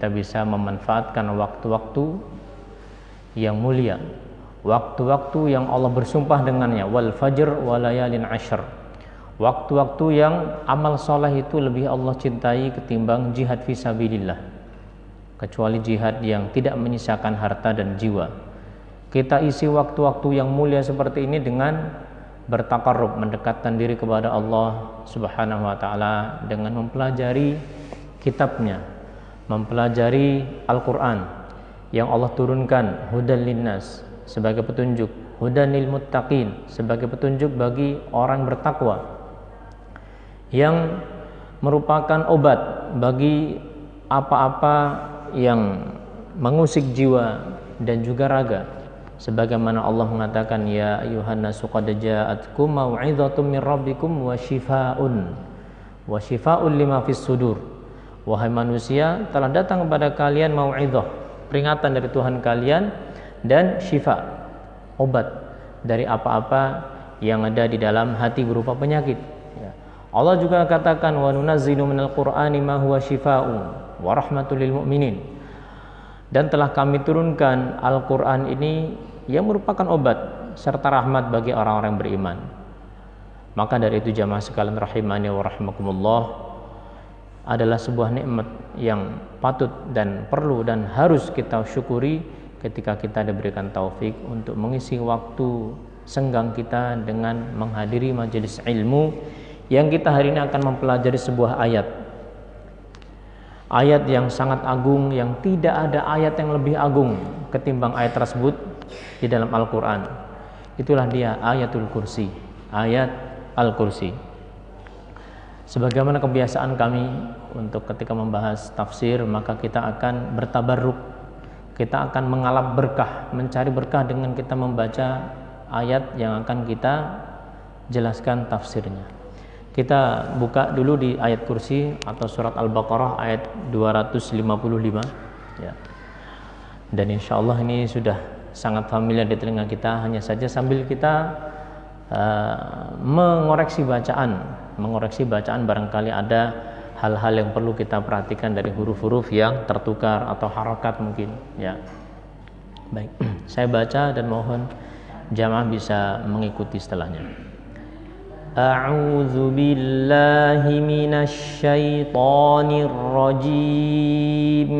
kita bisa memanfaatkan waktu-waktu yang mulia, waktu-waktu yang Allah bersumpah dengannya, wal fajr wa layalin ashr, waktu-waktu yang amal soleh itu lebih Allah cintai ketimbang jihad fisabilillah, kecuali jihad yang tidak menyisakan harta dan jiwa. Kita isi waktu-waktu yang mulia seperti ini dengan bertakarrub, mendekatkan diri kepada Allah Subhanahu wa taala dengan mempelajari kitabnya, mempelajari Al-Qur'an yang Allah turunkan, hudan linnas sebagai petunjuk, hudan lil muttaqin sebagai petunjuk bagi orang bertakwa, yang merupakan obat bagi apa-apa yang mengusik jiwa dan juga raga. Sebagaimana Allah mengatakan, ya ayyuhan nasu qad ja'atkum mau'izatun min rabbikum wa syifaa'un lima fis sudur. Wahai manusia, telah datang kepada kalian mau'izah, peringatan dari Tuhan kalian, dan syifa, obat dari apa-apa yang ada di dalam hati berupa penyakit. Allah juga katakan, wa nunazzilu minal qur'ani ma huwa syifaa'un wa rahmatul lil mu'minin. Dan telah kami turunkan Al-Qur'an ini yang merupakan obat serta rahmat bagi orang-orang beriman. Maka dari itu jamaah sekalian rahimani wa rahimakumullah, adalah sebuah nikmat yang patut dan perlu dan harus kita syukuri ketika kita diberikan taufik untuk mengisi waktu senggang kita dengan menghadiri majelis ilmu yang kita hari ini akan mempelajari sebuah ayat yang sangat agung, yang tidak ada ayat yang lebih agung ketimbang ayat tersebut di dalam Al-Quran. Itulah dia ayatul kursi, ayat Al-Kursi. Sebagaimana kebiasaan kami untuk ketika membahas tafsir, maka kita akan bertabarruk, kita akan mengalap berkah, mencari berkah dengan kita membaca ayat yang akan kita jelaskan tafsirnya. Kita buka dulu di ayat kursi atau surat Al-Baqarah ayat 255 ya. Dan insya Allah ini sudah sangat familiar di telinga kita, hanya saja sambil kita mengoreksi bacaan barangkali ada hal-hal yang perlu kita perhatikan dari huruf-huruf yang tertukar atau harakat mungkin ya. Baik, saya baca dan mohon jamaah bisa mengikuti setelahnya. A'udzu billahi minasy syaithanir rajim.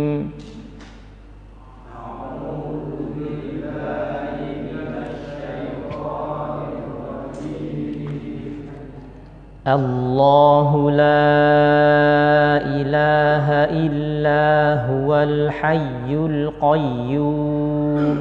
Allahu la ilaha illa huwal hayyul qayyum.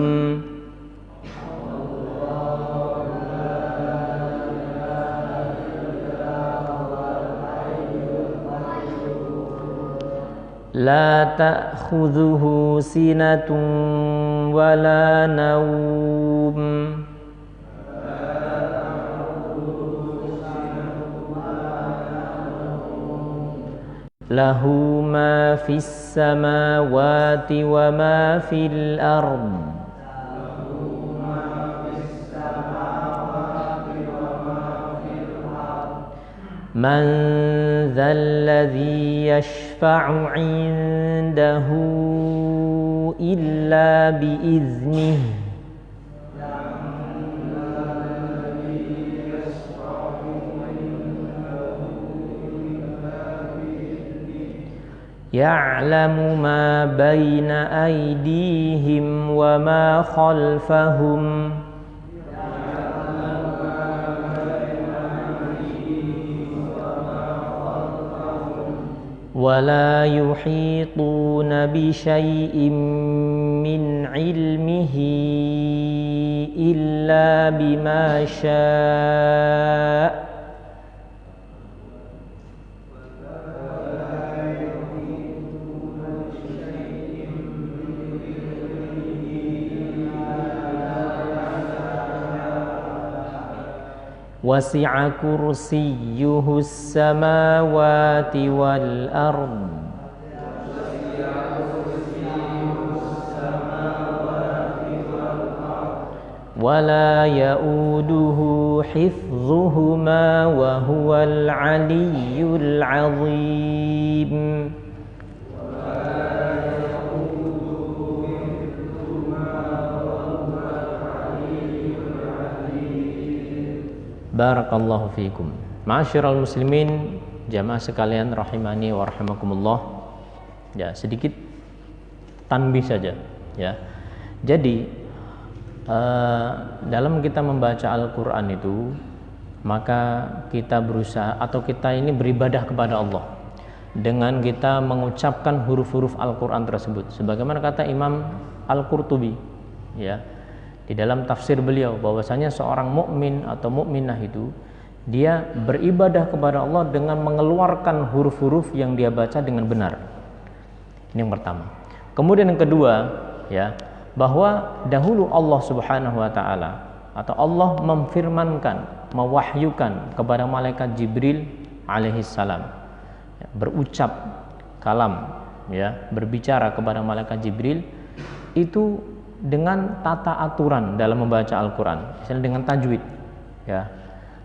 La ta'khudhuhu sinatun wa la nawm. Lahu ma fis samawati wa ma fil ard. Man dhal ladzi yashfa'u 'indahu illa bi iznihi. Ya'lamu ma baina aydihim wa ma khalfahum. Wa la yuhituna bi syai'in min 'ilmihi illa bima syaa'. Wasi'a kursiyyuhu as-samawati wal ard. Wa la ya'uduhu hifdhuhuma wa huwal 'aliyyul 'azim. Barakallahu fiikum. Ma'asyiral muslimin, jamaah sekalian rahimani wa rahimakumullah. Ya, sedikit tanbih saja ya. Jadi dalam kita membaca Al-Qur'an itu, maka kita berusaha atau kita ini beribadah kepada Allah dengan kita mengucapkan huruf-huruf Al-Qur'an tersebut. Sebagaimana kata Imam Al-Qurtubi ya, di dalam tafsir beliau, bahwasanya seorang mukmin atau mukminah itu dia beribadah kepada Allah dengan mengeluarkan huruf-huruf yang dia baca dengan benar. Ini yang pertama. Kemudian yang kedua ya, bahwa dahulu Allah Subhanahu wa taala atau Allah memfirmankan, mewahyukan kepada malaikat Jibril alaihi salam, berucap kalam ya, berbicara kepada malaikat Jibril itu dengan tata aturan dalam membaca Al-Qur'an, misalnya dengan tajwid ya.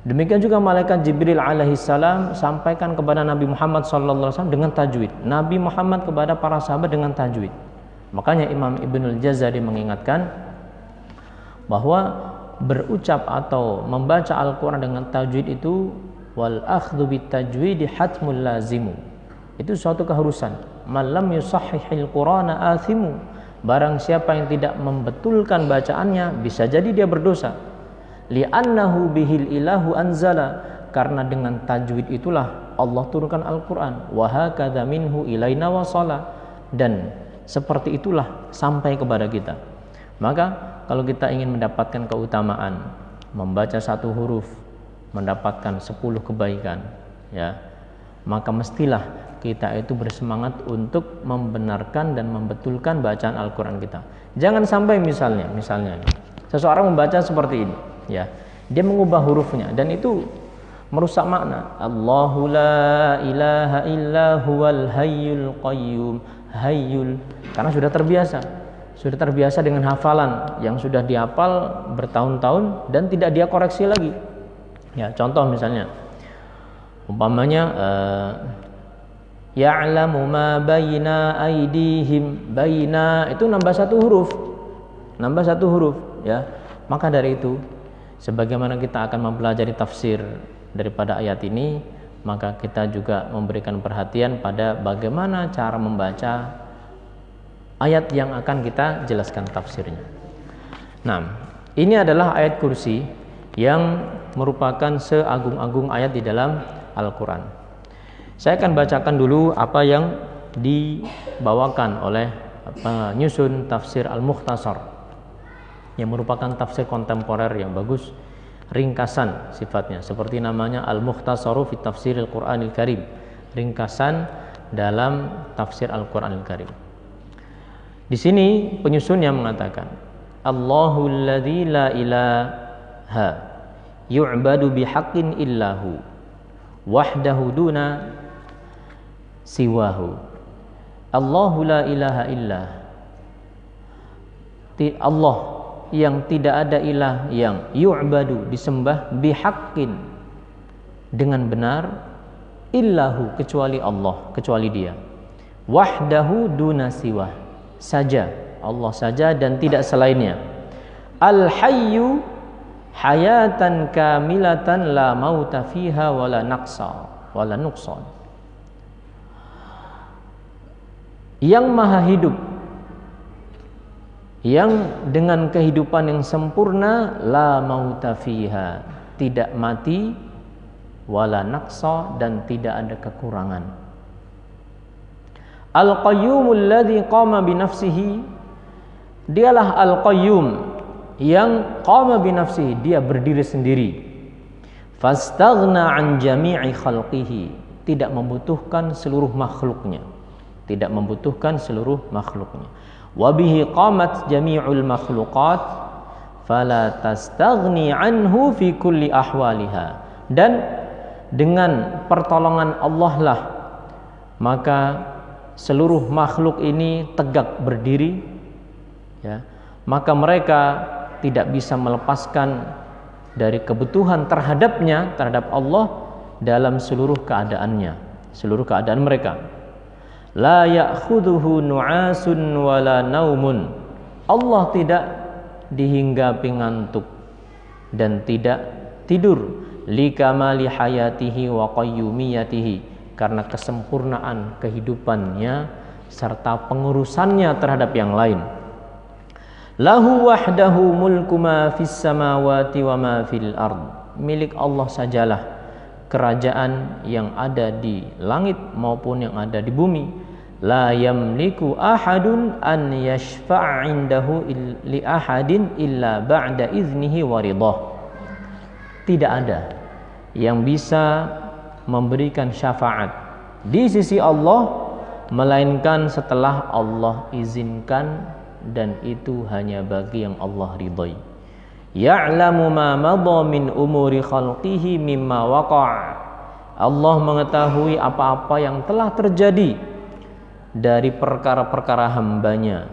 Demikian juga malaikat Jibril alaihi salam sampaikan kepada Nabi Muhammad sallallahu alaihi wasallam dengan tajwid, Nabi Muhammad kepada para sahabat dengan tajwid. Makanya Imam Ibnul Jazari mengingatkan bahwa berucap atau membaca Al-Quran dengan tajwid itu wal akhdhu bit tajwidi hatmul lazimu, itu suatu keharusan. Malam yusahhihil Qur'ana athimu, barang siapa yang tidak membetulkan bacaannya bisa jadi dia berdosa. Li'annahu bihil ilahu anzala, karena dengan tajwid itulah Allah turunkan Al-Quran. Wa hakadha minhu ilaina wasala, dan seperti itulah sampai kepada kita. Maka kalau kita ingin mendapatkan keutamaan, membaca satu huruf mendapatkan 10 kebaikan ya, maka mestilah kita itu bersemangat untuk membenarkan dan membetulkan bacaan Al-Quran kita. Jangan sampai misalnya seseorang membaca seperti ini ya, dia mengubah hurufnya dan itu merusak makna. Allahu la ilaha illa huwal hayyul qayyum. Hayyul, karena sudah terbiasa dengan hafalan yang sudah dihafal bertahun-tahun dan tidak dia koreksi lagi ya. Contoh misalnya umpamanya ya'lamu ma baina aydihim, baina itu nambah satu huruf ya. Maka dari itu, sebagaimana kita akan mempelajari tafsir daripada ayat ini, maka kita juga memberikan perhatian pada bagaimana cara membaca ayat yang akan kita jelaskan tafsirnya. Nah, ini adalah ayat kursi yang merupakan seagung-agung ayat di dalam Al-Quran. Saya akan bacakan dulu apa yang dibawakan oleh penyusun tafsir Al-Mukhtasar, yang merupakan tafsir kontemporer yang bagus, ringkasan sifatnya, seperti namanya Al-Mukhtasaru fi Tafsiril Qur'anil Karim, ringkasan dalam tafsir Al-Qur'anil Karim. Di sini penyusunnya mengatakan, Allahul ladzi la ilaha yu'badu bihaqqin illahu wahdahu duna siwahu. Allahu la ilaha illah, Allah yang tidak ada ilah yang yu'badu disembah bihaqqin dengan benar, illahu kecuali Allah, kecuali dia, wahdahu duna siwah saja, Allah saja dan tidak selainnya. Al-hayyu hayatan kamilatan la mauta fiha wala naqsa wala nuqsan, yang maha hidup, yang dengan kehidupan yang sempurna, la mauta fiha, tidak mati, wala naqsa, dan tidak ada kekurangan. Al-qayyumul ladzi qama bi nafsihi, dialah al-qayyum yang qama bi nafsihi, dia berdiri sendiri. Fastaghna an jami'i khalqihi, tidak membutuhkan seluruh makhluknya, tidak membutuhkan seluruh makhluknya. Wa bihi qamat jami'ul makhluqat fala tastaghni anhu fi kulli ahwaliha, dan dengan pertolongan Allah lah maka seluruh makhluk ini tegak berdiri ya, maka mereka tidak bisa melepaskan dari kebutuhan terhadapnya, terhadap Allah dalam seluruh keadaannya, seluruh keadaan mereka. La ya'khudhuhu nu'asun wala naumun, Allah tidak dihinggapi ngantuk dan tidak tidur. likamali hayatihi wa qayyumiyatihi, karena kesempurnaan kehidupannya serta pengurusannya terhadap yang lain. Lahu wahdahu mulku ma fis samawati wa ma fil ard, milik Allah sajalah kerajaan yang ada di langit maupun yang ada di bumi. La yamliku ahadun an yashfa'a indahu li ahadin illa ba'da iznihi wa ridah. Tidak ada yang bisa memberikan syafaat di sisi Allah melainkan setelah Allah izinkan, dan itu hanya bagi yang Allah ridhai. Ya'lamu ma madha min umuri khalqihi mimma waqa'a, Allah mengetahui apa-apa yang telah terjadi dari perkara-perkara hambanya.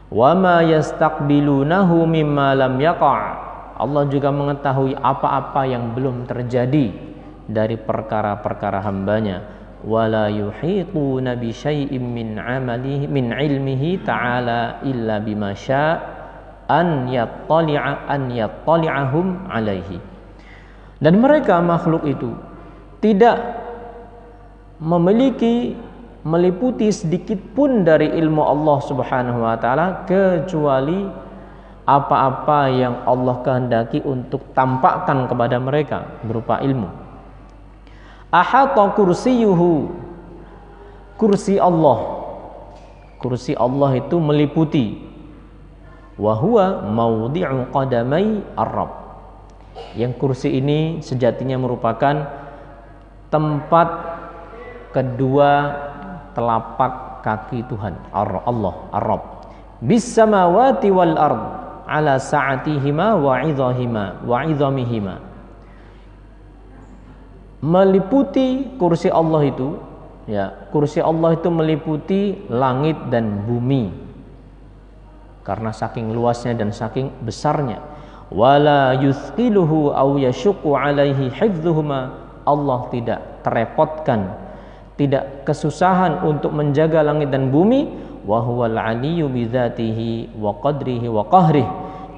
Wa ma yastaqbilunahu mimma lam yaqa', Allah juga mengetahui apa-apa yang belum terjadi dari perkara-perkara hambanya. Wala yuhituna bi syai'in min 'amalihi min 'ilmihi ta'ala illa bima syaa' an yattali'ahum 'alaihi. Dan mereka makhluk itu tidak meliputi sedikit pun dari ilmu Allah Subhanahu wa taala kecuali apa-apa yang Allah kehendaki untuk tampakkan kepada mereka berupa ilmu. Ahata kursiyuhu, kursi Allah itu meliputi. Wa huwa maudhi'u qadamai ar-rabb, yang kursi ini sejatinya merupakan tempat kedua telapak kaki Tuhan Allah ar-rabb. Bis samawati wal ard ala sa'atihima wa 'idhamihima, meliputi kursi Allah itu, ya, kursi Allah itu meliputi langit dan bumi karena saking luasnya dan saking besarnya. Wala yuthqiluhu aw yashqu 'alaihi hifdhuhuma, Allah tidak terepotkan, tidak kesusahan untuk menjaga langit dan bumi. Wa huwal 'aliyyu bi dzatihi wa qadrihi wa qahrihi,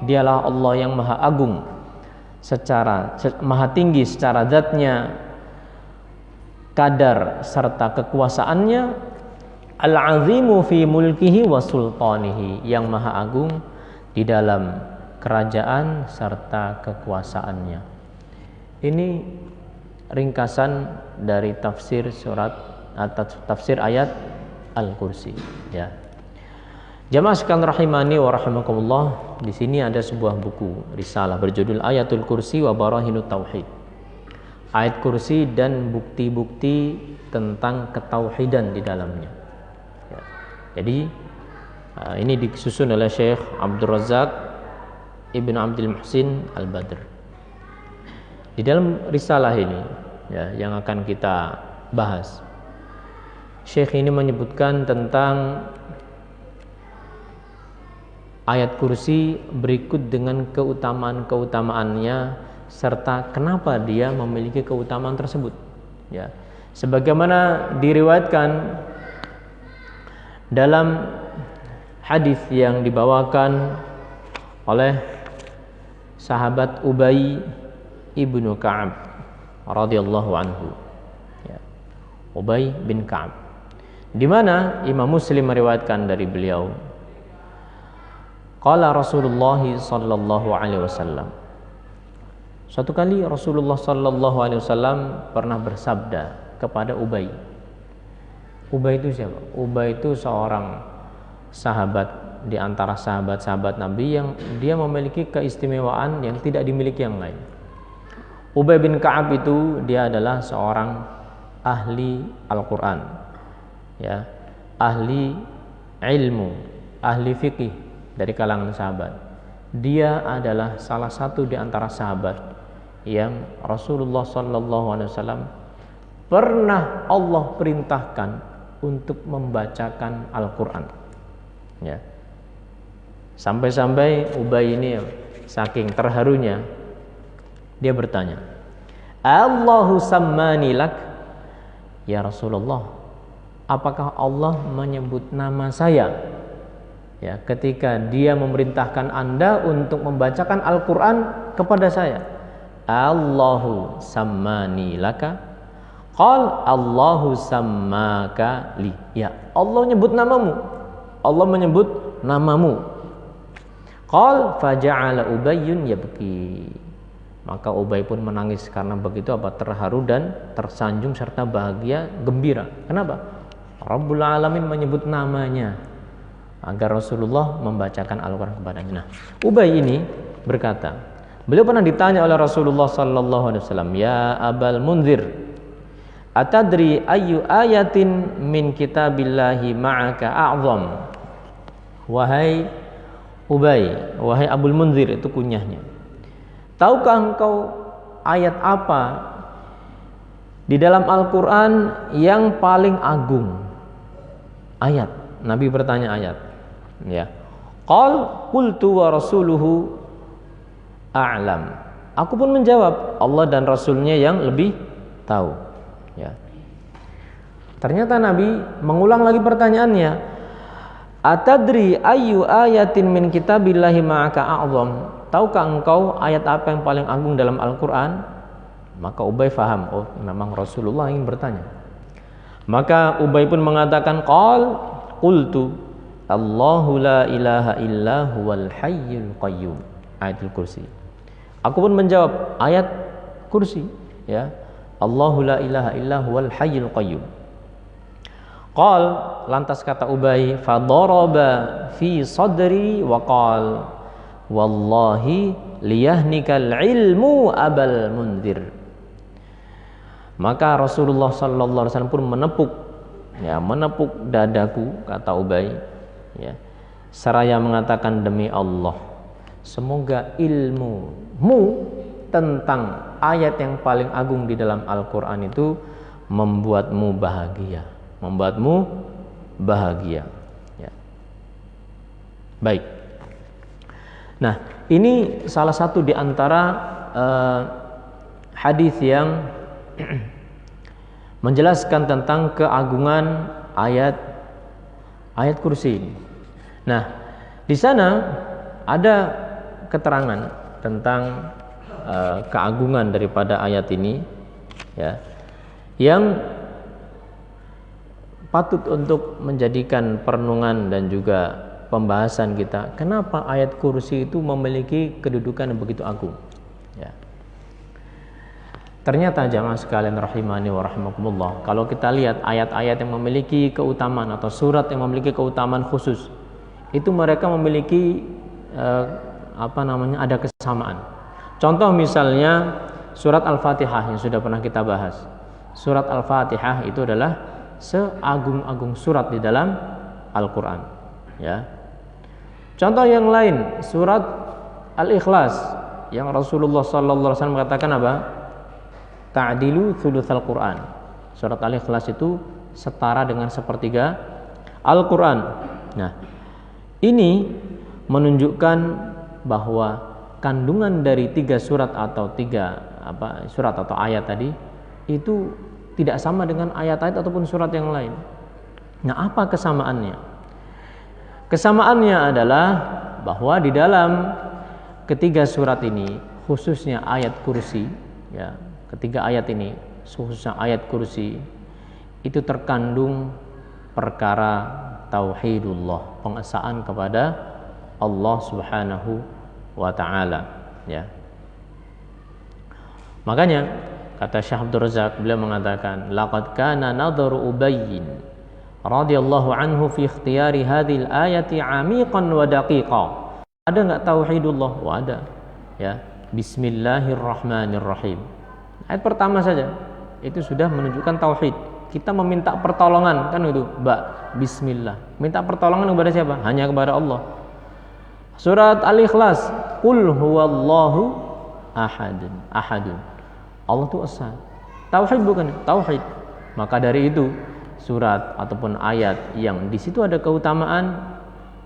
dialah Allah yang maha agung maha tinggi secara zatnya, kadar serta kekuasaannya. Al-'azimu fi mulkihi wa sultanihi, yang maha agung di dalam kerajaan serta kekuasaannya. Ini ringkasan dari tafsir surat atau tafsir ayat Al-Kursi, ya. Jamaah sekalian rahimani wa rahimakumullah, di sini ada sebuah buku risalah berjudul Ayatul Kursi wa Barahinut Tauhid. Ayat kursi dan bukti-bukti tentang ketauhidan di dalamnya. Ya. Jadi ini disusun oleh Syekh Abdul Razak Ibn Abdul Muhsin Al-Badr. Di dalam risalah ini, ya, yang akan kita bahas, Syekh ini menyebutkan tentang ayat kursi berikut dengan keutamaan-keutamaannya serta kenapa dia memiliki keutamaan tersebut, ya. Sebagaimana diriwayatkan dalam hadis yang dibawakan oleh sahabat Ubay ibnu Ka'ab radhiyallahu anhu, ya. Ubay bin Ka'ab, di mana Imam Muslim meriwayatkan dari beliau, qala Rasulullah sallallahu alaihi wasallam, suatu kali Rasulullah sallallahu alaihi wasallam pernah bersabda kepada Ubay. Ubay itu siapa? Ubay itu seorang sahabat di antara sahabat-sahabat Nabi yang dia memiliki keistimewaan yang tidak dimiliki yang lain. Ubay bin Ka'ab itu dia adalah seorang ahli Al-Quran, ya, ahli ilmu, ahli fikih dari kalangan sahabat. Dia adalah salah satu di antara sahabat yang Rasulullah SAW pernah Allah perintahkan untuk membacakan Al-Quran, ya. Sampai-sampai Ubay ini saking terharunya dia bertanya, Allahu sammani lak, ya Rasulullah, apakah Allah menyebut nama saya, ya, ketika dia memerintahkan Anda untuk membacakan Al-Quran kepada saya? Allahu sammani laka? Qal Allahu sammaka li. Ya, Allah menyebut namamu. Allah menyebut namamu. Qal faja'ala Ubayyun yabki. Maka Ubay pun menangis karena begitu terharu dan tersanjung serta bahagia, gembira. Kenapa? Rabbul Alamin menyebut namanya agar Rasulullah membacakan Al-Quran kepadanya. Nah, Ubay ini berkata, beliau pernah ditanya oleh Rasulullah sallallahu alaihi wasallam, "Ya Abal Munzir, atadri ayyu ayatin min kitabillahi ma'aka a'zam?" Wahai Ubay, wahai Abul Munzir, itu kunyahnya. Tahukah engkau ayat apa di dalam Al-Quran yang paling agung? Ayat. Nabi bertanya ayat. Ya. Qal qultu wa rasuluhu a'lam. Aku pun menjawab, Allah dan Rasulnya yang lebih tahu. Ya. Ternyata Nabi mengulang lagi pertanyaannya. Atadri ayyu ayatin min kitabillahi ma'aka a'zam? Tahukah engkau ayat apa yang paling agung dalam Al-Quran? Maka Ubay faham, oh memang Rasulullah ingin bertanya. Maka Ubay pun mengatakan, qultu Allahu la ilaha illa huwal hayyul qayyum. Ayatul Kursi. Aku pun menjawab ayat Kursi, ya. Allahu la ilaha illa huwal hayyul qayyum. Qal, lantas kata Ubay, fadaraba fi sadri wa qal wallahi liyahnikal ilmu Abal Munzir. Maka Rasulullah sallallahu alaihi wasallam pun menepuk dadaku, kata Ubay, ya. Seraya mengatakan, demi Allah, semoga ilmumu tentang ayat yang paling agung di dalam Al-Quran itu membuatmu bahagia. Ya. Baik. Nah, ini salah satu di antara hadis yang menjelaskan tentang keagungan ayat kursi ini. Nah, di sana ada keterangan tentang keagungan daripada ayat ini, ya, yang patut untuk menjadikan perenungan dan juga pembahasan kita. Kenapa ayat kursi itu memiliki kedudukan yang begitu agung? Ya. Ternyata jamaah sekalian rahimani wa rahimakumullah, kalau kita lihat ayat-ayat yang memiliki keutamaan atau surat yang memiliki keutamaan khusus, itu mereka memiliki ada kesamaan. Contoh misalnya surat Al-Fatihah yang sudah pernah kita bahas. Surat Al-Fatihah itu adalah seagung-agung surat di dalam Al-Quran, ya. Contoh yang lain, surat Al-Ikhlas yang Rasulullah sallallahu alaihi wasallam mengatakan apa? Ta'dilu thulutsal Quran. Surat Al-Ikhlas itu setara dengan sepertiga Al-Quran. Nah, ini menunjukkan bahwa kandungan dari tiga surat atau surat atau ayat tadi itu tidak sama dengan ayat-ayat ataupun surat yang lain. Nah, apa kesamaannya? Kesamaannya adalah bahwa di dalam ketiga surat ini, khususnya ayat kursi, ya, ketiga ayat ini, khususnya ayat kursi, itu terkandung perkara tauhidullah, pengesaan kepada Allah Subhanahu wa taala, ya. Makanya kata Syekh Abdul Razak, beliau mengatakan, laqad kana nadharu Ubayyin radhiyallahu anhu fi ikhtiyari hadhil ayati 'amiqan wa daqiqa. Ada enggak tauhidullah? Oh, ada. Ya, bismillahirrahmanirrahim. Ayat pertama saja itu sudah menunjukkan tauhid. Kita meminta pertolongan, kan itu, bismillah. Minta pertolongan kepada siapa? Hanya kepada Allah. Surat Al-Ikhlas, qul huwallahu ahadun. Allah itu esa. Tauhid bukan? Tauhid. Maka dari itu surat ataupun ayat yang di situ ada keutamaan,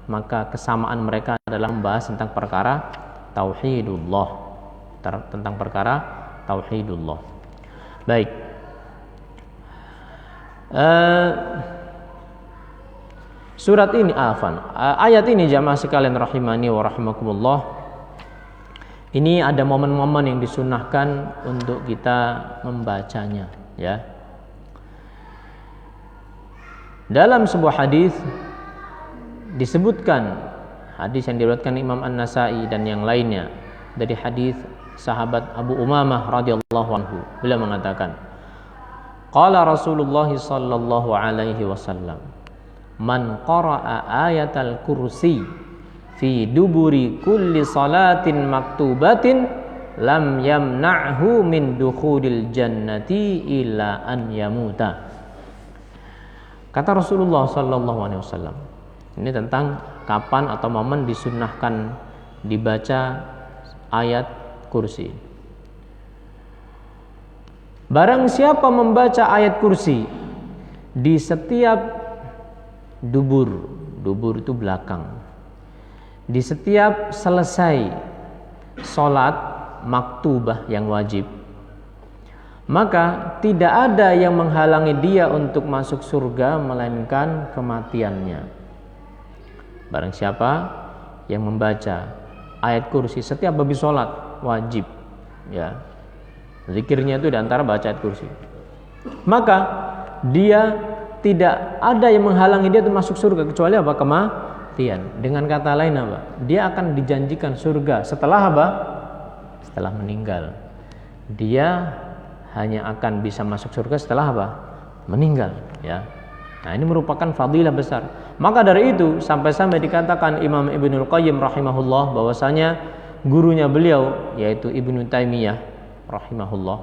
maka kesamaan mereka adalah membahas tentang perkara tauhidullah, tentang perkara tauhidullah. Baik. Surat ini ayat ini jamaah sekalian rahimani wa rahimakumullah, Ini ada momen-momen yang disunahkan untuk kita membacanya, ya. Dalam sebuah hadis disebutkan, hadis yang diriwayatkan Imam An-Nasa'i dan yang lainnya, dari hadis sahabat Abu Umamah radhiyallahu anhu, beliau mengatakan, qala Rasulullah sallallahu alaihi wasallam, man qara'a ayatal kursi fi duburi kulli salatin maktubatin lam yamna'hu min dukhulil jannati illa an yamuta. Kata Rasulullah sallallahu alaihi wasallam, ini tentang kapan atau momen disunnahkan dibaca ayat kursi. Barang siapa membaca ayat kursi di setiap dubur itu belakang, di setiap selesai sholat maktubah yang wajib, maka tidak ada yang menghalangi dia untuk masuk surga melainkan kematiannya. Barang siapa yang membaca ayat kursi setiap habis sholat wajib, ya, zikirnya itu diantara baca ayat kursi, maka dia tidak ada yang menghalangi dia untuk masuk surga kecuali apa? Kematian. Dengan kata lain apa? Dia akan dijanjikan surga setelah apa? Setelah meninggal. Dia hanya akan bisa masuk surga setelah apa? Meninggal, ya. Nah, ini merupakan fadilah besar. Maka dari itu sampai-sampai dikatakan Imam Ibnul Qayyim rahimahullah bahwasanya gurunya beliau yaitu Ibnu Taimiyah rahimahullah,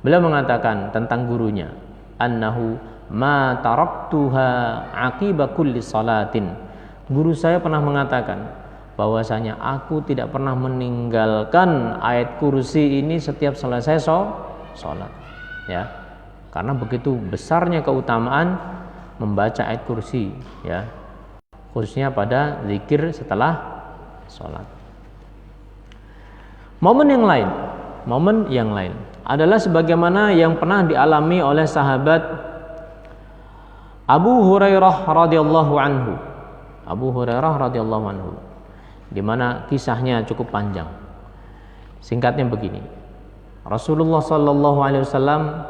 beliau mengatakan tentang gurunya, annahu ma taraktuha aqiba kulli salatin. Guru saya pernah mengatakan bahwasanya aku tidak pernah meninggalkan ayat kursi ini setiap selesai sholat, ya, karena begitu besarnya keutamaan membaca ayat kursi, ya, khususnya pada zikir setelah sholat. Momen yang lain adalah sebagaimana yang pernah dialami oleh sahabat Abu Hurairah radhiyallahu anhu, di mana kisahnya cukup panjang. Singkatnya begini, Rasulullah sallallahu alaihi wasallam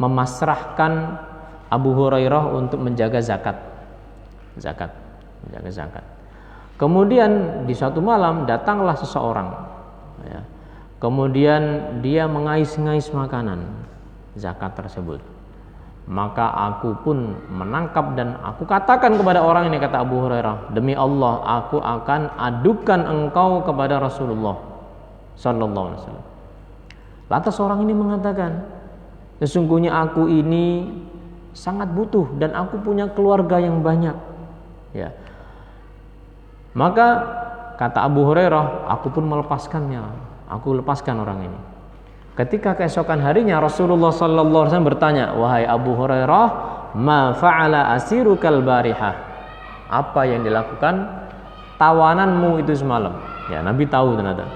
memasrahkan Abu Hurairah untuk menjaga zakat. Kemudian di suatu malam datanglah seseorang, ya. Kemudian dia mengais-ngais makanan zakat tersebut. Maka aku pun menangkap dan aku katakan kepada orang ini, kata Abu Hurairah, demi Allah aku akan adukan engkau kepada Rasulullah sallallahu alaihi wasallam. Lantas orang ini mengatakan, sesungguhnya aku ini sangat butuh dan aku punya keluarga yang banyak, ya. Maka kata Abu Hurairah, aku pun melepaskannya, aku lepaskan orang ini. Ketika keesokan harinya Rasulullah sallallahu alaihi wasallam bertanya, wahai Abu Hurairah, ma fa'ala asirukal barihah? Apa yang dilakukan tawananmu itu semalam? Ya, Nabi tahu ternyata.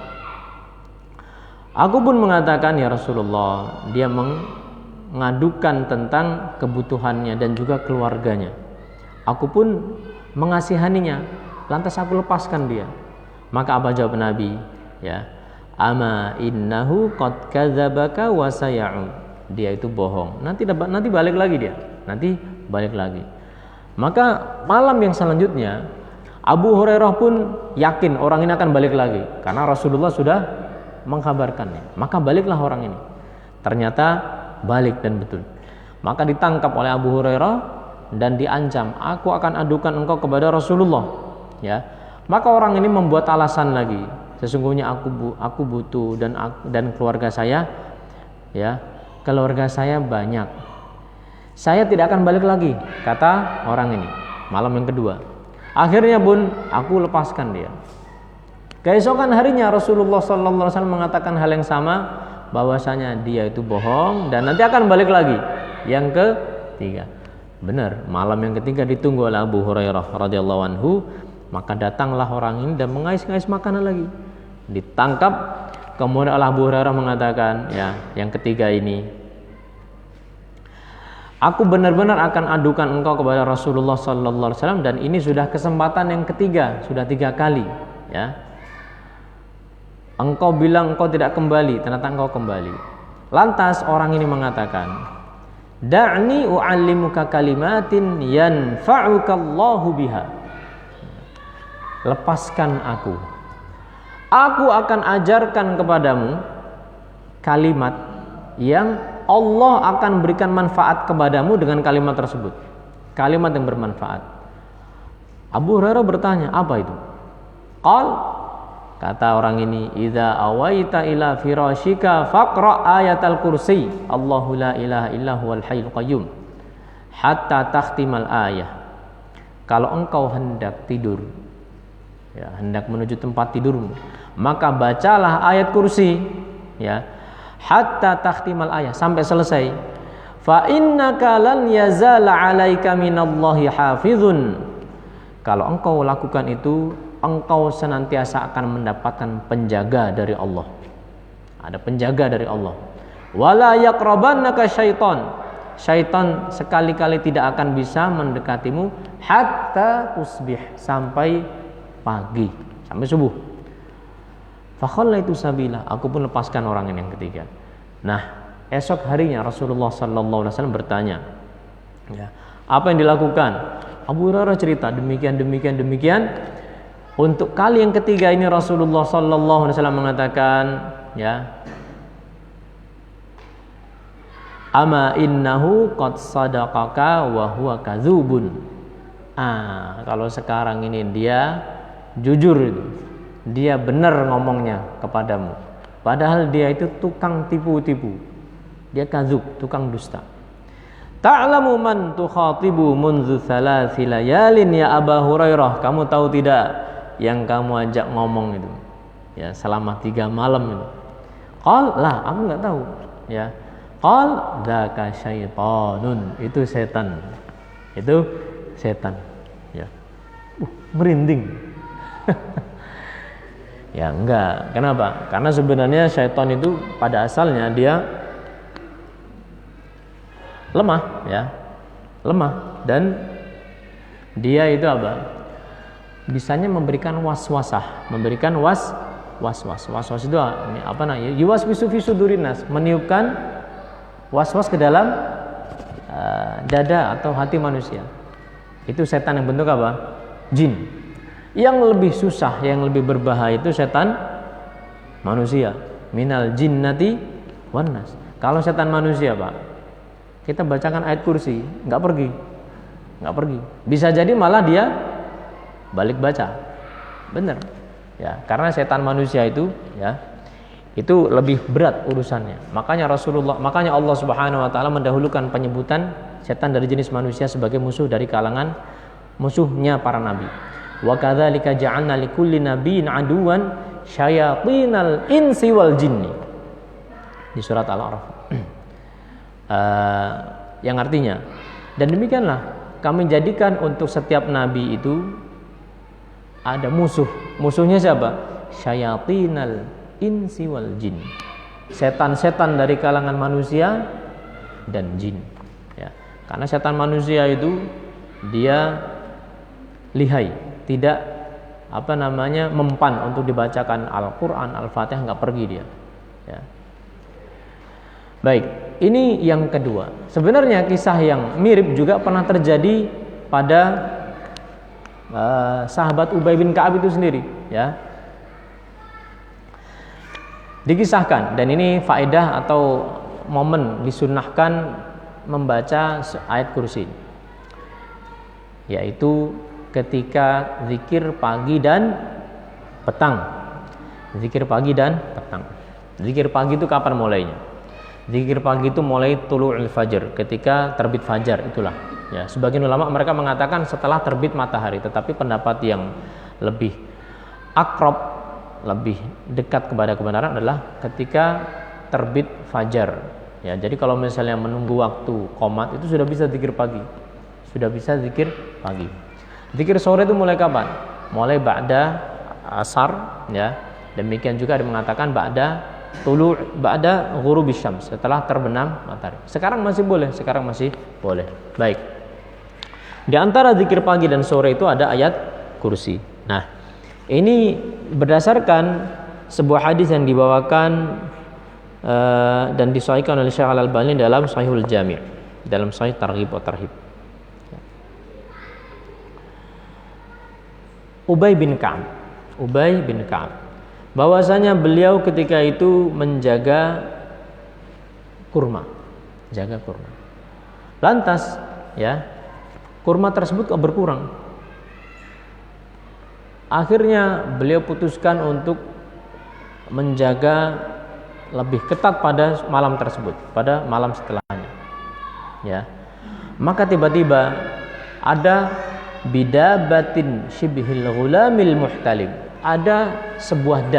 Aku pun mengatakan, ya Rasulullah, dia mengadukan tentang kebutuhannya dan juga keluarganya. Aku pun mengasihaninya, lantas aku lepaskan dia. Maka apa jawab Nabi? Ya, ama innahu qad kadzabaka wa saya'ud. Dia itu bohong. Nanti balik lagi dia. Nanti balik lagi. Maka malam yang selanjutnya Abu Hurairah pun yakin orang ini akan balik lagi karena Rasulullah sudah mengkabarkannya. Maka baliklah orang ini. Ternyata balik dan betul. Maka ditangkap oleh Abu Hurairah dan diancam, aku akan adukan engkau kepada Rasulullah, ya. Maka orang ini membuat alasan lagi, sesungguhnya aku butuh dan keluarga saya, ya, keluarga saya banyak, saya tidak akan balik lagi, kata orang ini. Malam yang kedua akhirnya pun aku lepaskan dia. Keesokan harinya Rasulullah sallallahu alaihi wasallam mengatakan hal yang sama, bahwasanya dia itu bohong dan nanti akan balik lagi. Yang ketiga, benar, malam yang ketiga ditunggu oleh Abu Hurairah radhiyallahu anhu. Maka datanglah orang ini dan mengais-ngais makanan lagi. Ditangkap, kemudian Abu Hurairah mengatakan, ya, yang ketiga ini, aku benar-benar akan adukan engkau kepada Rasulullah sallallahu alaihi wasallam dan ini sudah kesempatan yang ketiga, sudah 3 kali, ya. Engkau bilang engkau tidak kembali, ternyata engkau kembali. Lantas orang ini mengatakan, da'ni u'allimuka kalimatin yanfa'ukallahu biha. Lepaskan aku. Aku akan ajarkan kepadamu kalimat yang Allah akan berikan manfaat kepadamu dengan kalimat tersebut. Kalimat yang bermanfaat. Abu Hurairah bertanya, apa itu? Kata orang ini, idza awaita ila firashika faqra ayatal kursi, Allahu la ilaha illa huwal hayyul qayyum, hatta takhtimal ayah. Kalau engkau hendak tidur, ya, hendak menuju tempat tidurmu, maka bacalah ayat kursi, ya, hatta takhtimal ayah, sampai selesai. Fa innaka lan yazala 'alaika minallahi hafizun. Kalau engkau lakukan itu, engkau senantiasa akan mendapatkan penjaga dari Allah. Ada penjaga dari Allah. Wala yaqrabannaka syaitan. Syaitan sekali-kali tidak akan bisa mendekatimu hatta tusbih, sampai pagi, sampai subuh. Fa khallaitu sabila, aku pun lepaskan orang ini yang ketiga. Nah, esok harinya Rasulullah sallallahu alaihi wasallam bertanya, ya, apa yang dilakukan? Abu Hurairah cerita demikian. Untuk kali yang ketiga ini Rasulullah sallallahu alaihi wasallam mengatakan, ya, ama innahu qad sadaqaka wa huwa kadzubun. Kalau sekarang ini dia jujur itu. Dia benar ngomongnya kepadamu. Padahal dia itu tukang tipu-tipu. Dia kadzub, tukang dusta. Ta'lamu man tukhatibu munzu thalathi layalin ya Aba Hurairah. Kamu tahu tidak yang kamu ajak ngomong itu, ya, selama 3 malam itu? Lah, aku nggak tahu, ya. Dzaka syaitanun, itu setan. Itu setan, ya. Merinding. Ya enggak. Kenapa? Karena sebenarnya syaitan itu pada asalnya dia lemah, ya. Lemah, dan dia itu apa? Bisanya memberikan waswasah, memberikan waswas itu apa namanya? Yuwaswisu fi sudurinas, meniupkan waswas ke dalam dada atau hati manusia. Itu setan yang bentuk apa? Jin. Yang lebih susah, yang lebih berbahaya itu setan manusia. Minal jinnati wan nas. Kalau setan manusia, Pak, kita bacakan ayat kursi, nggak pergi. Bisa jadi malah dia balik baca, benar, ya, karena setan manusia itu, ya, itu lebih berat urusannya. Makanya Allah Subhanahu Wa Taala mendahulukan penyebutan setan dari jenis manusia sebagai musuh dari kalangan musuhnya para nabi. Wa kadzalika ja'alna likulli nabiyyin aduwan syayatinal insi wal jinni, di surat Al-A'raf. Yang artinya, dan demikianlah kami jadikan untuk setiap nabi itu ada musuh. Musuhnya siapa? Syayatinal insi wal jin. Setan-setan dari kalangan manusia dan jin, ya. Karena setan manusia itu dia lihai, tidak mempan untuk dibacakan Al-Qur'an, Al-Fatihah, enggak pergi dia, ya. Baik, ini yang kedua. Sebenarnya kisah yang mirip juga pernah terjadi pada sahabat Ubay bin Ka'ab itu sendiri, ya. Dikisahkan, dan ini faedah atau momen disunnahkan membaca ayat kursi, yaitu ketika zikir pagi dan petang. Zikir pagi dan petang. Zikir pagi itu kapan mulainya? Zikir pagi itu mulai tulu'ul fajr, ketika terbit fajar, itulah, ya. Sebagian ulama mereka mengatakan setelah terbit matahari, tetapi pendapat yang lebih akrab, lebih dekat kepada kebenaran adalah ketika terbit fajar, ya. Jadi kalau misalnya menunggu waktu qomat itu sudah bisa zikir pagi. Sudah bisa zikir pagi. Zikir sore itu mulai kapan? Mulai ba'da asar, ya. Demikian juga ada mengatakan ba'da ghurubis syams, setelah terbenam matahari. Sekarang masih boleh. Baik. Di antara zikir pagi dan sore itu ada ayat kursi. Nah, ini berdasarkan sebuah hadis yang dibawakan dan disahihkan oleh Syekh Al-Albani dalam Sahihul Jami', dalam Sahih Targhib wa Tarhib. Ubay bin Ka'ab, bahwasanya beliau ketika itu menjaga kurma, lantas ya kurma tersebut kok berkurang. Akhirnya beliau putuskan untuk menjaga lebih ketat pada malam tersebut, pada malam setelahnya. Ya, maka tiba-tiba ada bidabatin shibhil ghulamil muhtalim, ada sebuah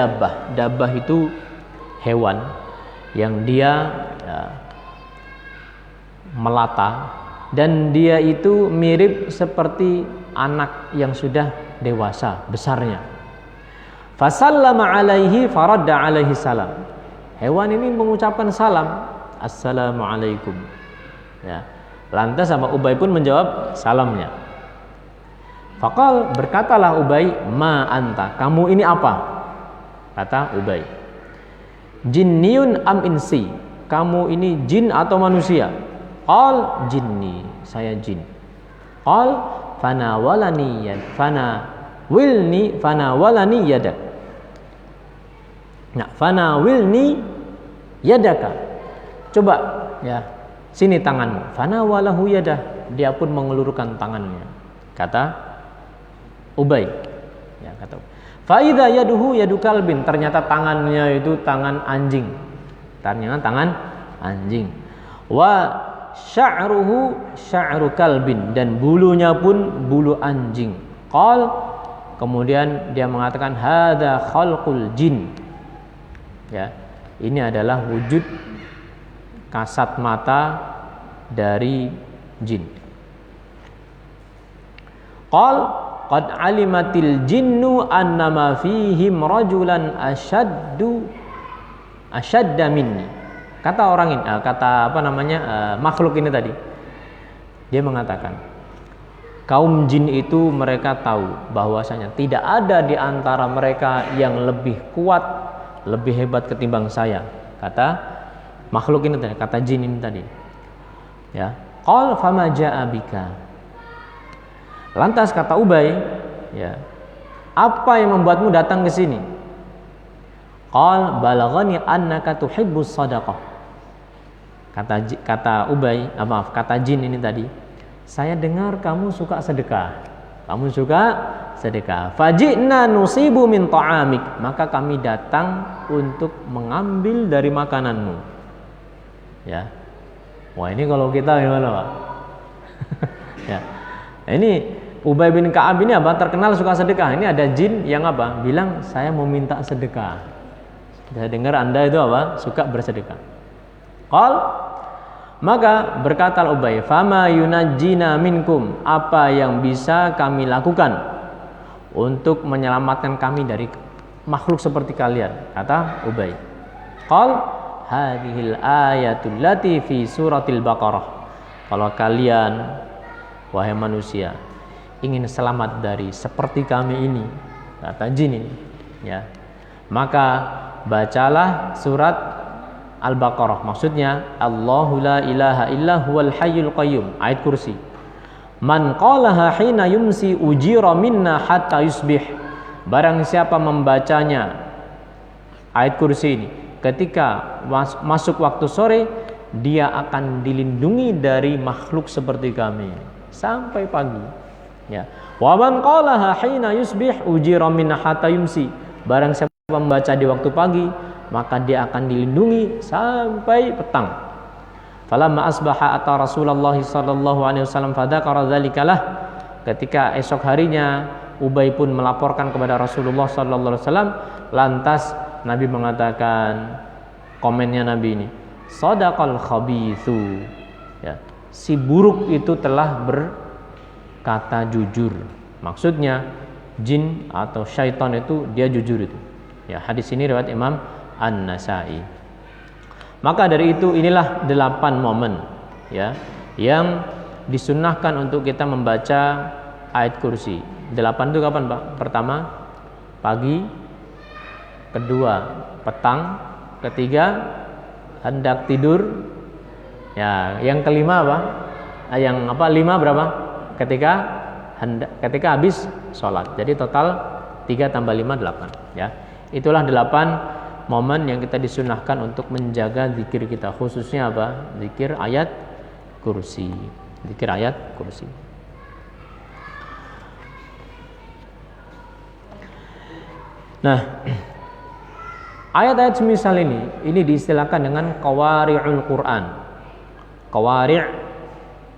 dabah itu hewan yang dia melata dan dia itu mirip seperti anak yang sudah dewasa besarnya. Fasallama alaihi faradda alaihi salam, hewan ini mengucapkan salam, assalamualaikum. Ya, lantas sama Ubay pun menjawab salamnya. Faqal, berkatalah Ubay, ma anta, kamu ini apa? Kata Ubay, jinniyun am insi, kamu ini jin atau manusia? Qal jinni, saya jin. Qal fanawalani yadak. Nah, fanawilni yadaka, coba ya, sini tanganmu. Fanawalahu yadah, dia pun mengelurkan tangannya. Kata Ubay, ya, kata fa idza yaduhu yadu kalbin, ternyata tangannya itu tangan anjing. Wa sya'ruhu sya'ru kalbin, dan bulunya pun bulu anjing. Qal, kemudian dia mengatakan hadza khalqul jin. Ya, ini adalah wujud kasat mata dari jin. Qal qad alimatil jinnu annama fihim rajulan ashadda minni. Kata orang ini, makhluk ini tadi, dia mengatakan, kaum jin itu mereka tahu bahwasanya tidak ada di antara mereka yang lebih kuat, lebih hebat ketimbang saya. Kata makhluk ini tadi, kata jin ini tadi. Ya, qal fama jaa bika. Lantas kata Ubay, ya, apa yang membuatmu datang ke sini? Qal balaghani annaka tuhibbus shadaqah. Kata jin ini tadi, saya dengar kamu suka sedekah. Faji'na nusibu min ta'amik, maka kami datang untuk mengambil dari makananmu. Ya. Wah, ini kalau kita gimana, Pak? Ya. Ini Ubay bin Ka'ab ini terkenal suka sedekah. Ini ada jin yang bilang saya mau minta sedekah. Saya dengar Anda itu suka bersedekah. Qal, maka berkata Ubay, fama yunajjina minkum, apa yang bisa kami lakukan untuk menyelamatkan kami dari makhluk seperti kalian? Kata Ubay. Qal hadhil ayatul lati fi suratil Baqarah. Kalau kalian wahai manusia ingin selamat dari seperti kami ini, kata jin ini, ya, maka bacalah surat Al-Baqarah. Maksudnya Allahu la ilaha illa huwal hayyul qayyum, ayat kursi. Man qalaha hina yumsi ujira minna hatta yusbih. Barang siapa membacanya, ayat kursi ini, ketika masuk waktu sore, dia akan dilindungi dari makhluk seperti kami sampai pagi. Ya. Wa man qalaha hina yusbih ujira minna hatta yumsi. Barang siapa membaca di waktu pagi, maka dia akan dilindungi sampai petang. Falamma asbaha ata Rasulullah sallallahu alaihi wasallam fadzakara dzalikalah. Ketika esok harinya Ubay pun melaporkan kepada Rasulullah sallallahu alaihi wasallam, lantas Nabi mengatakan, komennya Nabi ini, shadaqal khabithu. Ya, si buruk itu telah berkata jujur. Maksudnya jin atau syaitan itu dia jujur itu. Ya, hadis ini riwayat Imam An-Nasa'i. Maka dari itu inilah 8 momen, ya, yang disunnahkan untuk kita membaca ayat kursi. 8 itu kapan, Pak? Pertama, pagi, kedua petang, ketiga hendak tidur. Ya, yang kelima apa? Lima berapa? Ketika habis sholat. Jadi total 3 tambah 5 8 ya. Itulah 8 momen yang kita disunahkan untuk menjaga zikir kita, khususnya apa? Zikir ayat kursi. Zikir ayat kursi. Nah, ayat-ayat semisal ini diistilahkan dengan qawari'ul Quran. Qawari'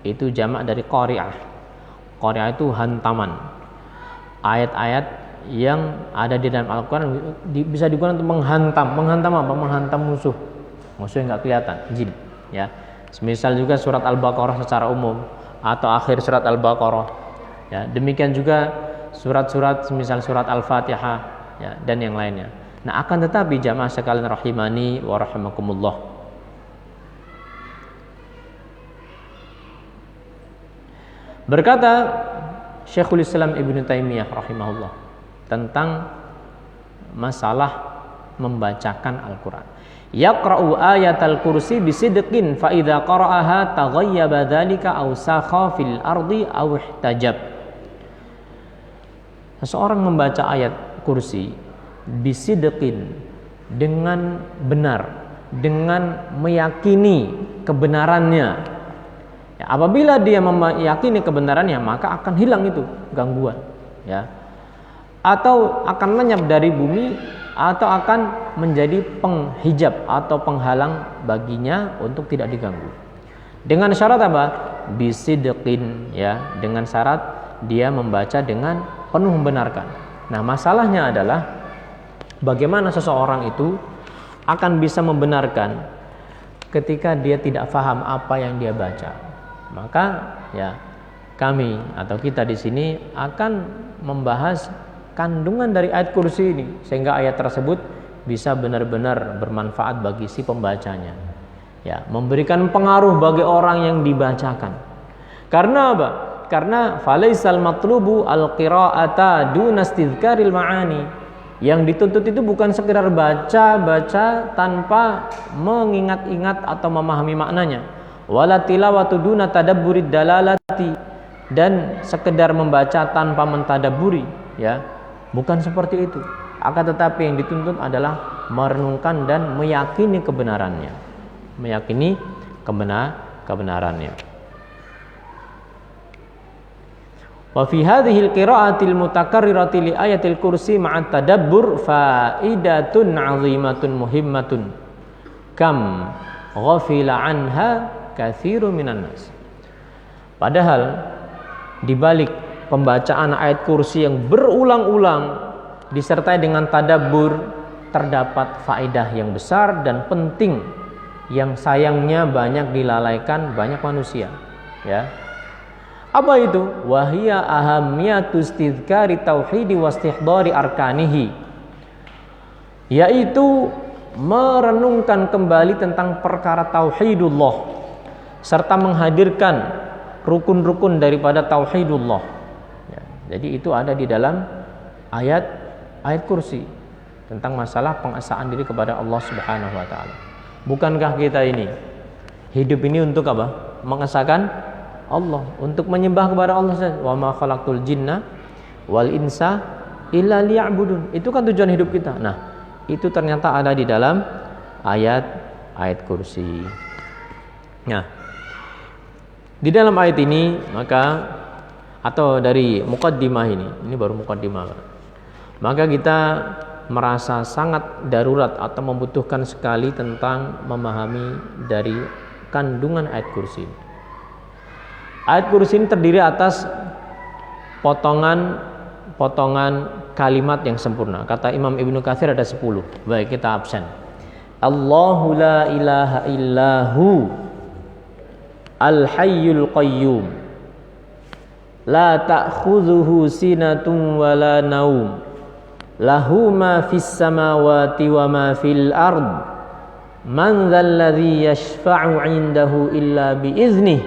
itu jamak dari qari'ah. Qari'ah itu hantaman. Ayat-ayat yang ada di dalam Al-Quran bisa digunakan untuk menghantam. Menghantam apa? Menghantam musuh. Musuh yang nggak kelihatan, jin. Ya. Semisal juga surat Al-Baqarah secara umum atau akhir surat Al-Baqarah. Ya. Demikian juga surat-surat semisal surat Al-Fatihah, ya, dan yang lainnya. Nah, akan tetapi jamaah sekalian rahimani wa rahimakumullah, berkata Syekhul Islam Ibnu Taimiyah rahimahullah tentang masalah membacakan Al-Quran. Yaqra'u ayatal kursi bisidqin fa idza qara'aha taghayyaba dzalika aw sakha fil ardi aw ihtajab. Seseorang membaca ayat kursi bisidqin, dengan benar, dengan meyakini kebenarannya. Ya, apabila dia meyakini kebenarannya, maka akan hilang itu gangguan, ya, atau akan lenyap dari bumi, atau akan menjadi penghijab atau penghalang baginya untuk tidak diganggu. Dengan syarat apa? Bisidqin, ya, dengan syarat dia membaca dengan penuh membenarkan. Nah, masalahnya adalah bagaimana seseorang itu akan bisa membenarkan ketika dia tidak paham apa yang dia baca. Maka ya kami atau kita di sini akan membahas kandungan dari ayat kursi ini sehingga ayat tersebut bisa benar-benar bermanfaat bagi si pembacanya. Ya, memberikan pengaruh bagi orang yang dibacakan. Karena apa? Karena falaisal matlubu al-qira'ata duna istidkaril ma'ani. Yang dituntut itu bukan sekedar baca-baca tanpa mengingat-ingat atau memahami maknanya. Wala tilawatu duna tadabburid dalalati, dan sekedar membaca tanpa mentadabburi, ya. Bukan seperti itu. Akan tetapi yang dituntut adalah merenungkan dan meyakini kebenarannya. Meyakini kebenarannya. Wa fi hadhihi al-qira'atil mutakarrirati li ayatil kursi ma'at tadabbur faidatun 'azimatun muhimmatun kam ghafila 'anha katsirun minan nas. Padahal di balik pembacaan ayat kursi yang berulang-ulang disertai dengan tadabbur terdapat faedah yang besar dan penting yang sayangnya banyak dilalaikan banyak manusia, ya. Apa itu? Wahia ahamiyatu istidkari tauhidi wastihdari arkanihi, yaitu merenungkan kembali tentang perkara tauhidullah serta menghadirkan rukun-rukun daripada tauhidullah, ya. Jadi itu ada di dalam ayat kursi tentang masalah pengesaan diri kepada Allah Subhanahu wa taala. Bukankah kita ini hidup ini untuk apa? Mengesahkan Allah, untuk menyembah kepada Allah saja. Wa ma khalaqtul jinna wal insa illa liya'budun. Itu kan tujuan hidup kita. Nah, itu ternyata ada di dalam ayat kursi. Nah, di dalam ayat ini maka atau dari muqaddimah ini baru muqaddimah, maka kita merasa sangat darurat atau membutuhkan sekali tentang memahami dari kandungan ayat kursi. Ayat kursi ini terdiri atas potongan kalimat yang sempurna. Kata Imam Ibnu Katsir ada 10. Baik, kita absen. Allahu la ilaha illahu Al-Hayyul Qayyum la ta'khudhuhu sinatun wa la naum lahu ma fis samawati wa ma fil ard man dzal ladzi yashfa'u 'indahu illa bi idznih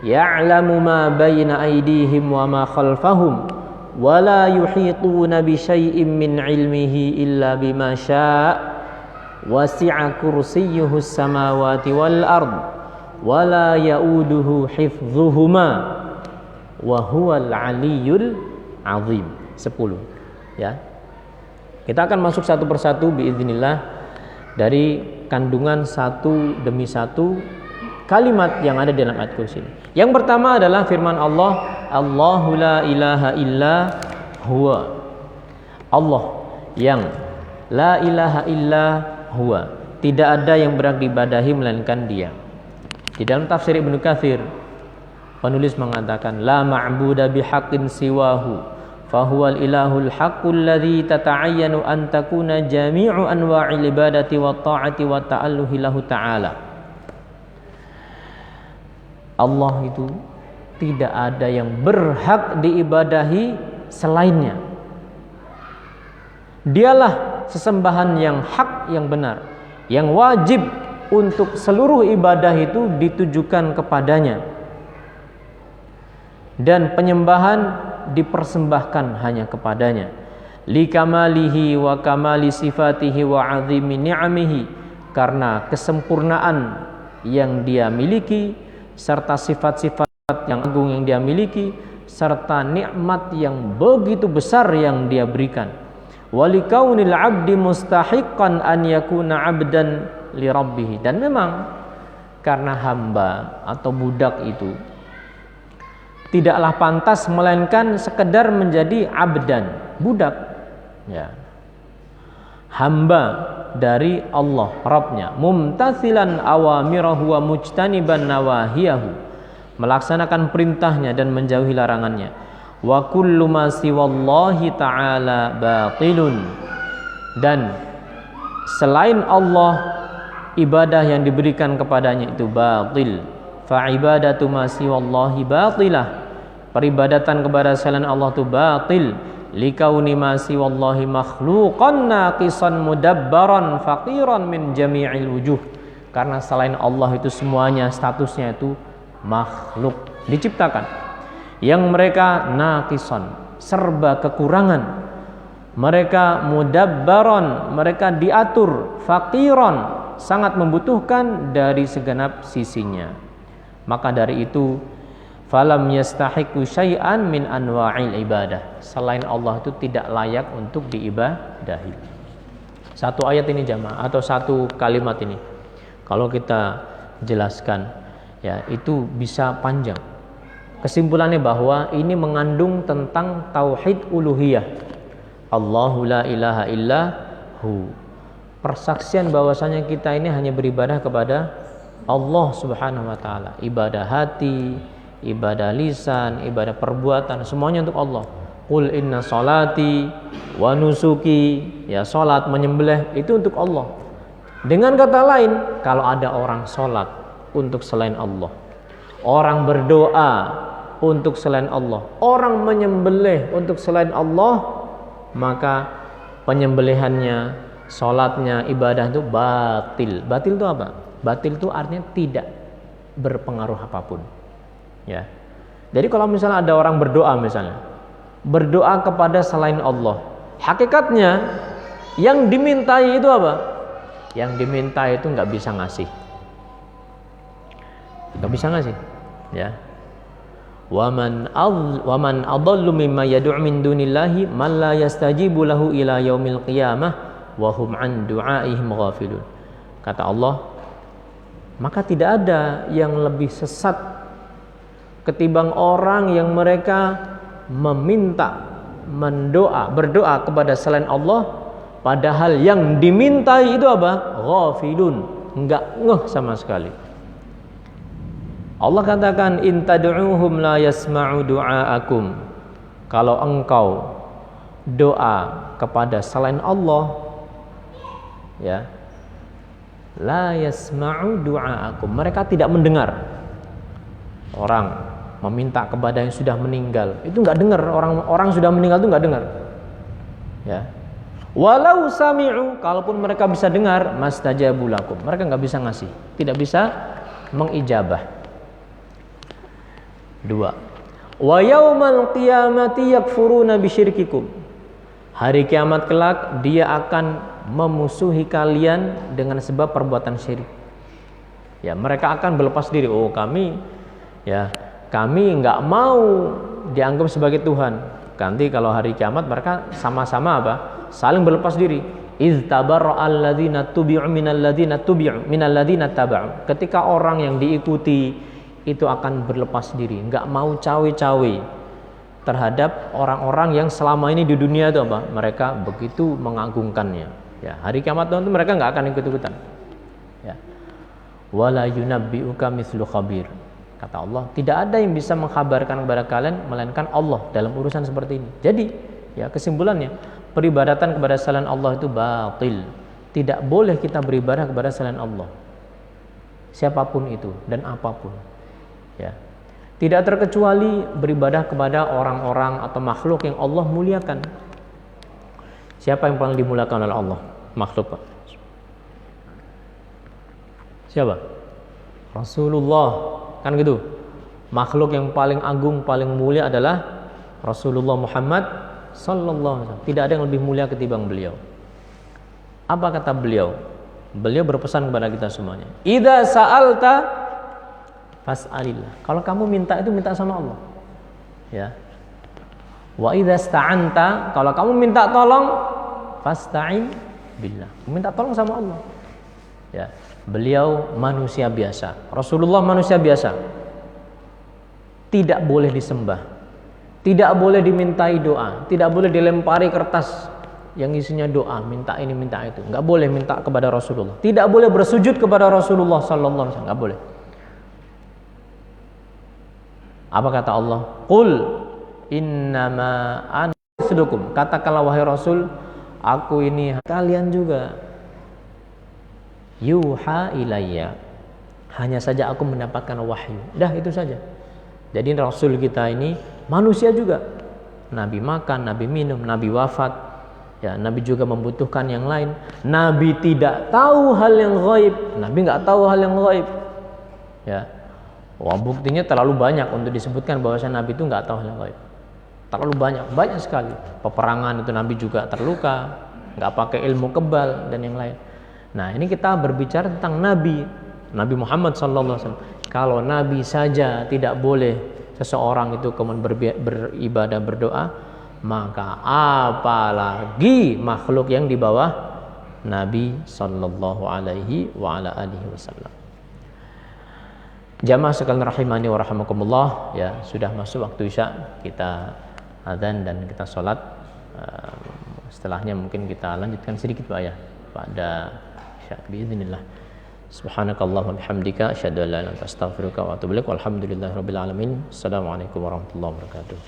ya'lamu ma baina aydihim wa ma khalfahum wa la yuhituna bi syai'in min 'ilmihi illa bima syaa' wasi'a kursiyyuhus samawati wal ard wa la ya'uduhu hifdzuhuma wa huwal 'aliyyul 'azim. 10 ya. Kita akan masuk satu persatu biiznillah dari kandungan satu demi satu kalimat yang ada dalam ayat kursi ini. Yang pertama adalah firman Allah, Allahu la ilaha illa huwa. Allah yang la ilaha illa huwa, tidak ada yang berhak diibadahi melainkan Dia. Di dalam tafsir Ibnu Katsir, penulis mengatakan la ma'buda bihaqqin siwahu fahuwal ilahul haqqul ladzi tata'ayyanu an takuna jami'u anwa'il ibadati wa ta'ati wa ta'alluhi lahu ta'ala. Allah itu tidak ada yang berhak diibadahi selainnya. Dialah sesembahan yang hak, yang benar, yang wajib untuk seluruh ibadah itu ditujukan kepadanya, dan penyembahan dipersembahkan hanya kepadanya. Li kamalihi wa kamali sifatihi wa azimi ni'amihi, karena kesempurnaan yang Dia miliki serta sifat-sifat yang agung yang Dia miliki serta nikmat yang begitu besar yang Dia berikan. Walikaunil 'abdi mustahiqqan an yakuna 'abdan li rabbih, dan memang karena hamba atau budak itu tidaklah pantas melainkan sekedar menjadi abdan, budak ya, hamba dari Allah Rabbnya, mumtathilan awamirahu wa mujtaniban nawahiyahu, melaksanakan perintahnya dan menjauhi larangannya. Wa kullu ma siwallahi ta'ala batilun, dan selain Allah ibadah yang diberikan kepadanya itu batil. Fa ibadatu ma siwallahi batilah, peribadatan kepada selain Allah itu batil. Likauni ma siwallahi makhluqan naqisan mudabbaran faqiran min jami'il wujuh, karena selain Allah itu semuanya statusnya itu makhluk, diciptakan, yang mereka naqisan, serba kekurangan, mereka mudabbaran, mereka diatur, faqiran, sangat membutuhkan dari segenap sisinya. Maka dari itu falam yastahiqu syai'an min anwa'il ibadah, selain Allah itu tidak layak untuk diibadahi. Satu ayat ini jamaah, atau satu kalimat ini kalau kita jelaskan ya, itu bisa panjang. Kesimpulannya bahwa ini mengandung tentang tauhid uluhiyah, Allahu la ilaha illa hu, persaksian bahwasanya kita ini hanya beribadah kepada Allah Subhanahu wa taala, ibadah hati, ibadah lisan, ibadah perbuatan, semuanya untuk Allah. Qul inna sholati wa nusuki, ya salat, menyembelih itu untuk Allah. Dengan kata lain, kalau ada orang salat untuk selain Allah, orang berdoa untuk selain Allah, orang menyembelih untuk selain Allah, maka penyembelihannya, salatnya, ibadah itu batil. Batil itu apa? Batil itu artinya tidak berpengaruh apapun. Ya. Jadi kalau misalnya ada orang berdoa, misalnya berdoa kepada selain Allah, hakikatnya yang dimintai itu apa? Yang dimintai itu nggak bisa ngasih, nggak bisa ngasih. Ya. Waman adallu mimma yad'u min dunillahi man la yastajibu lahu ila yaumil qiyamah wa hum an du'aihim ghafilun. Kata Allah, maka tidak ada yang lebih sesat ketimbang orang yang mereka meminta, berdoa kepada selain Allah, padahal yang dimintai itu apa? Ghafilun, enggak ngeh sama sekali. Allah katakan, in tad'uuhum la yasma'u du'aakum, kalau engkau doa kepada selain Allah, ya, la yasma'u du'aakum, mereka tidak mendengar. Orang meminta kepada yang sudah meninggal itu nggak dengar, orang sudah meninggal itu nggak dengar. Ya. Walau sami'u, kalaupun mereka bisa dengar, mastajabu lakum, mereka nggak bisa ngasih, tidak bisa mengijabah. 2. Wa yaumal qiyamati yakfuruna bisyirkikum. Hari kiamat kelak dia akan memusuhi kalian dengan sebab perbuatan syirik. Ya, mereka akan berlepas diri. Oh, kami nggak mau dianggap sebagai Tuhan. Nanti kalau hari kiamat mereka sama-sama apa? Saling berlepas diri. Iz tabarra'al ladzina tubi'u minal ladzina taba'u. Ketika orang yang diikuti itu akan berlepas diri, nggak mau cawe-cawe terhadap orang-orang yang selama ini di dunia itu apa? Mereka begitu mengagungkannya. Ya, hari kiamat itu mereka nggak akan ikut-ikutan. Ya. Wala yunabbi'uka mithlu khabir. Kata Allah, tidak ada yang bisa mengkhabarkan kepada kalian melainkan Allah dalam urusan seperti ini. Jadi, ya kesimpulannya, peribadatan kepada selain Allah itu batil. Tidak boleh kita beribadah kepada selain Allah. Siapapun itu dan apapun. Ya. Tidak terkecuali beribadah kepada orang-orang atau makhluk yang Allah muliakan. Siapa yang paling dimuliakan oleh Allah? Makhluk, Pak. Siapa? Rasulullah. Kan gitu. Makhluk yang paling agung, paling mulia adalah Rasulullah Muhammad sallallahu alaihi wasallam. Tidak ada yang lebih mulia ketimbang beliau. Apa kata beliau? Beliau berpesan kepada kita semuanya. Idza sa'alta fas'alillah. Kalau kamu minta itu minta sama Allah. Ya. Wa idza sta'anta, kalau kamu minta tolong fasta'in billah. Minta tolong sama Allah. Ya. Beliau manusia biasa. Rasulullah manusia biasa. Tidak boleh disembah. Tidak boleh dimintai doa. Tidak boleh dilempari kertas yang isinya doa, minta ini, minta itu. Enggak boleh minta kepada Rasulullah. Tidak boleh bersujud kepada Rasulullah sallallahu alaihi wasallam. Enggak boleh. Apa kata Allah? Qul innama ana rasulukum. Katakanlah wahai Rasul, aku ini kalian juga. Yuha ilayya. Hanya saja aku mendapatkan wahyu. Dah itu saja. Jadi Rasul kita ini manusia juga. Nabi makan, Nabi minum, Nabi wafat. Ya, Nabi juga membutuhkan yang lain. Nabi tidak tahu hal yang gaib. Nabi enggak tahu hal yang gaib. Ya. Wah, buktinya terlalu banyak untuk disebutkan bahwasanya Nabi itu enggak tahu hal yang gaib. Terlalu banyak sekali. Peperangan itu Nabi juga terluka, enggak pakai ilmu kebal dan yang lain. Nah, ini kita berbicara tentang Nabi Muhammad sallallahu alaihi wasallam. Kalau Nabi saja tidak boleh seseorang itu kemudian beribadah berdoa, maka apalagi makhluk yang di bawah Nabi sallallahu alaihi wa ala alihi wasallam. Jamaah sekalian rahimani wa rahimakumullah, ya sudah masuk waktu Isya, kita azan dan kita salat. Setelahnya mungkin kita lanjutkan sedikit Pak ya pada Isya biiznillah. Subhanakallahumma bihamdika asyhadu an la ilaha illa anta astaghfiruka wa atubu ilaik. Walhamdulillahirabbil alamin. Assalamualaikum warahmatullahi wabarakatuh.